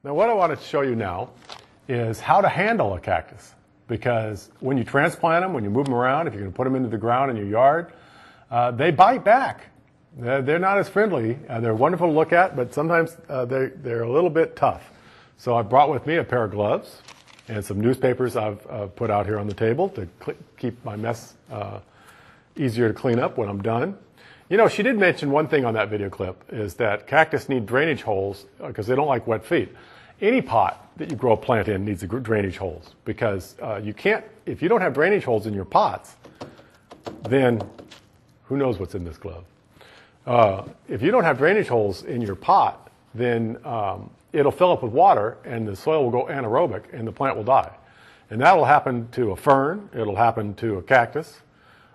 Now what I wanted to show you now is how to handle a cactus. Because when you transplant them, when you move them around, if you're going to put them into the ground in your yard, they bite back. They're not as friendly. They're wonderful to look at, but sometimes they're a little bit tough. So I brought with me a pair of gloves and some newspapers I've put out here on the table to keep my mess easier to clean up when I'm done. You know, she did mention one thing on that video clip, is that cactus need drainage holes because they don't like wet feet. Any pot that you grow a plant in needs drainage holes, because you can't, if you don't have drainage holes in your pots, then who knows what's in this glove. If you don't have drainage holes in your pot, then it'll fill up with water and the soil will go anaerobic and the plant will die. And that will happen to a fern, it'll happen to a cactus.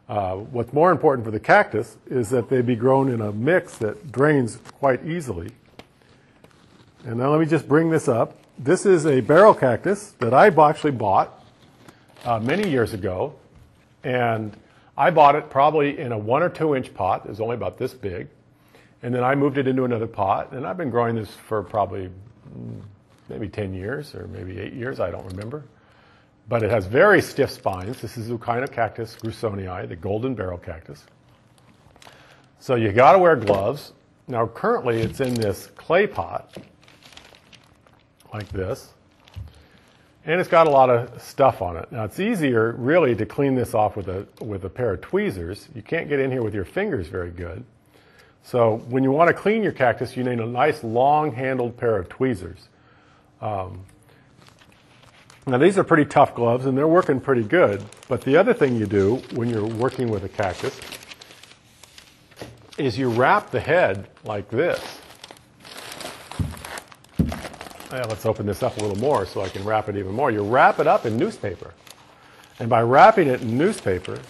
What's more important for the cactus is that they be grown in a mix that drains quite easily. And now let me just bring this up. This is a barrel cactus that I actually bought many years ago. And I bought it probably in a 1 or 2 inch pot. It was only about this big. And then I moved it into another pot. And I've been growing this for probably maybe 10 years or maybe 8 years. I don't remember. But it has very stiff spines. This is Cactus grusonii, the golden barrel cactus. So you got to wear gloves. Now currently it's in this clay pot, like this, and it's got a lot of stuff on it. Now it's easier really to clean this off with a pair of tweezers. You can't get in here with your fingers very good. So when you want to clean your cactus, you need a nice long-handled pair of tweezers. Now these are pretty tough gloves and they're working pretty good, but the other thing you do when you're working with a cactus is you wrap the head like this. Let's open this up a little more so I can wrap it even more. You wrap it up in newspaper. And by wrapping it in newspaper,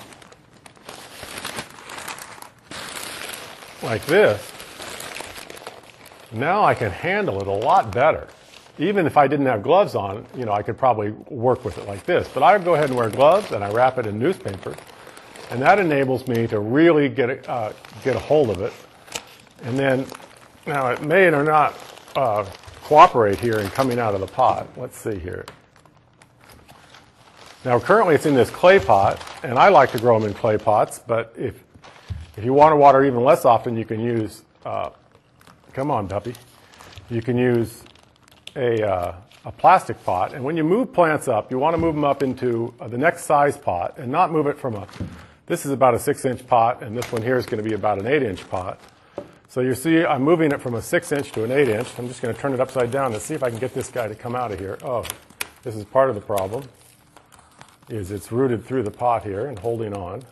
like this, now I can handle it a lot better. Even if I didn't have gloves on, you know, I could probably work with it like this. But I would go ahead and wear gloves and I wrap it in newspaper. And that enables me to really get a hold of it. And then, now it may or not cooperate here in coming out of the pot. Let's see here. Now currently it's in this clay pot, and I like to grow them in clay pots, but if you want to water even less often, you can use, come on puppy, you can use a plastic pot. And when you move plants up, you want to move them up into the next size pot and not move it from this is about a 6-inch pot, and this one here is going to be about an 8-inch pot. So you see I'm moving it from a 6-inch to an 8-inch. I'm just going to turn it upside down to see if I can get this guy to come out of here. Oh, this is part of the problem, is it's rooted through the pot here and holding on.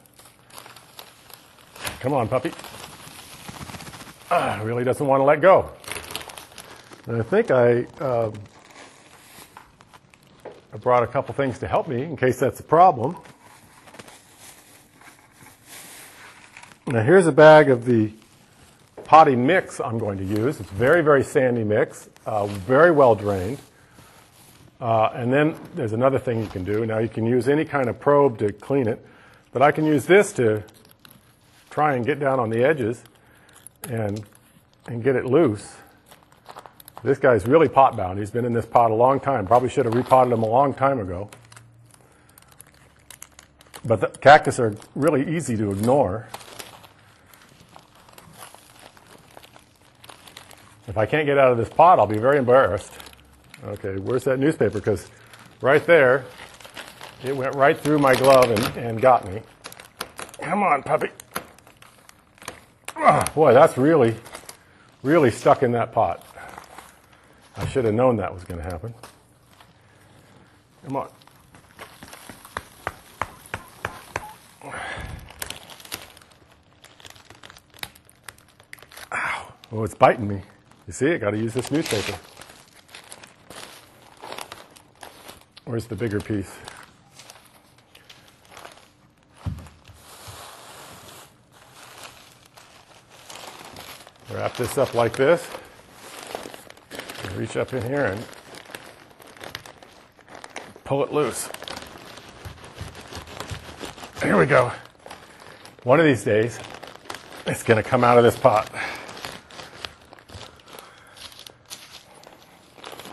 Come on, puppy. Really doesn't want to let go. And I think I brought a couple things to help me in case that's a problem. Now here's a bag of the potting mix I'm going to use. It's very, very sandy mix, very well drained. And then there's another thing you can do. Now you can use any kind of probe to clean it, but I can use this to try and get down on the edges and get it loose. This guy's really pot bound. He's been in this pot a long time. Probably should have repotted him a long time ago. But the cactus are really easy to ignore. If I can't get out of this pot, I'll be very embarrassed. Okay, where's that newspaper? Because right there, it went right through my glove and got me. Come on, puppy. Oh, boy, that's really, really stuck in that pot. I should have known that was going to happen. Come on. Ow. Oh, it's biting me. You see, I got to use this newspaper. Where's the bigger piece? Wrap this up like this. And reach up in here and pull it loose. Here we go. One of these days, it's going to come out of this pot.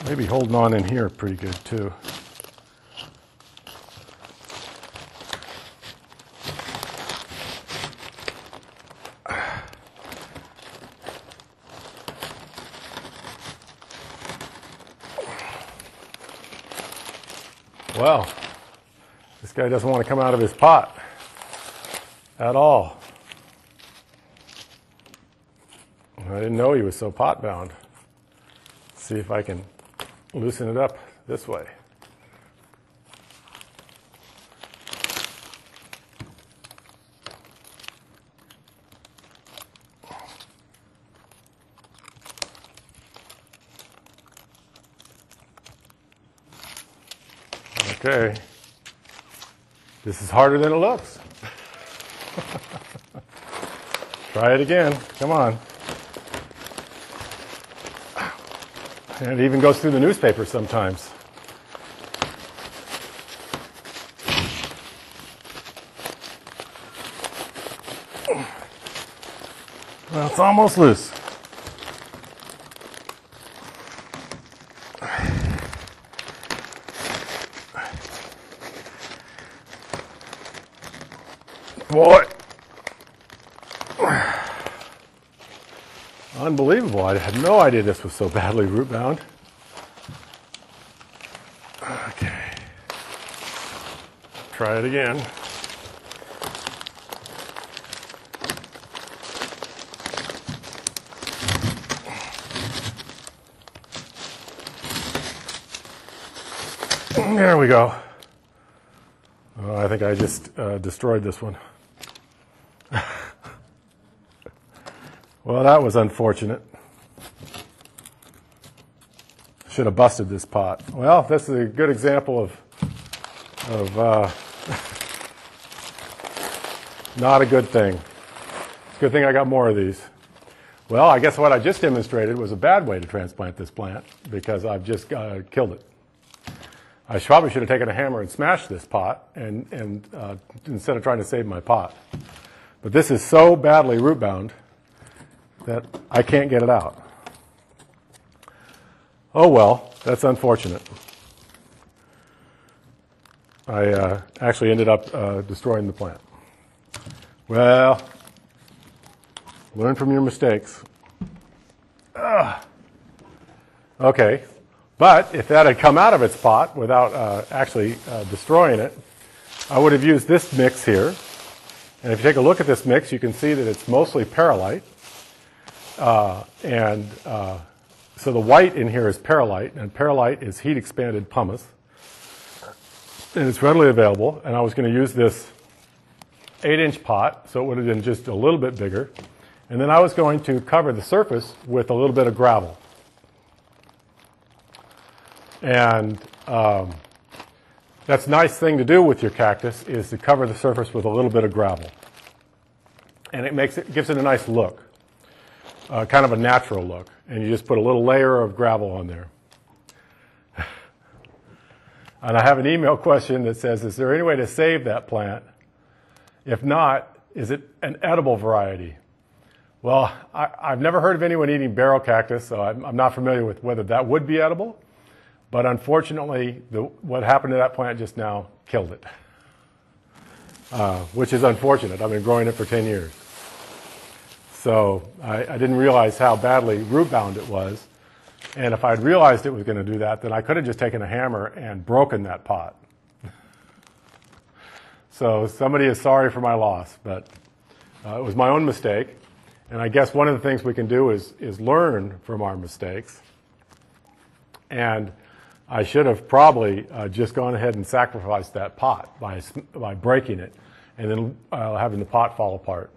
Maybe holding on in here pretty good too. Well, this guy doesn't want to come out of his pot at all. I didn't know he was so pot bound. Let's see if I can loosen it up this way. Okay. This is harder than it looks. Try it again. Come on. And it even goes through the newspaper sometimes. Well, it's almost loose. Boy. Unbelievable. I had no idea this was so badly root bound. Okay. Try it again. There we go. Oh, I think I just destroyed this one. Well, that was unfortunate. Should have busted this pot. Well, this is a good example of not a good thing. It's a good thing I got more of these. Well, I guess what I just demonstrated was a bad way to transplant this plant because I've just killed it. I probably should have taken a hammer and smashed this pot and instead of trying to save my pot. But this is so badly root bound that I can't get it out. Oh well, that's unfortunate. I actually ended up destroying the plant. Well, learn from your mistakes. Okay, but if that had come out of its pot without actually destroying it, I would have used this mix here. And if you take a look at this mix, you can see that it's mostly perlite. So the white in here is perlite, and perlite is heat expanded pumice. And it's readily available, and I was going to use this 8-inch pot, so it would have been just a little bit bigger. And then I was going to cover the surface with a little bit of gravel. And that's a nice thing to do with your cactus, is to cover the surface with a little bit of gravel. And it gives it a nice look. Kind of a natural look, and you just put a little layer of gravel on there. And I have an email question that says, is there any way to save that plant? If not, is it an edible variety? Well, I've never heard of anyone eating barrel cactus, so I'm not familiar with whether that would be edible. But unfortunately, what happened to that plant just now killed it, which is unfortunate. I've been growing it for 10 years. So I didn't realize how badly root bound it was. And if I'd realized it was going to do that, then I could have just taken a hammer and broken that pot. So somebody is sorry for my loss, but it was my own mistake. And I guess one of the things we can do is learn from our mistakes. And I should have probably just gone ahead and sacrificed that pot by breaking it and then having the pot fall apart.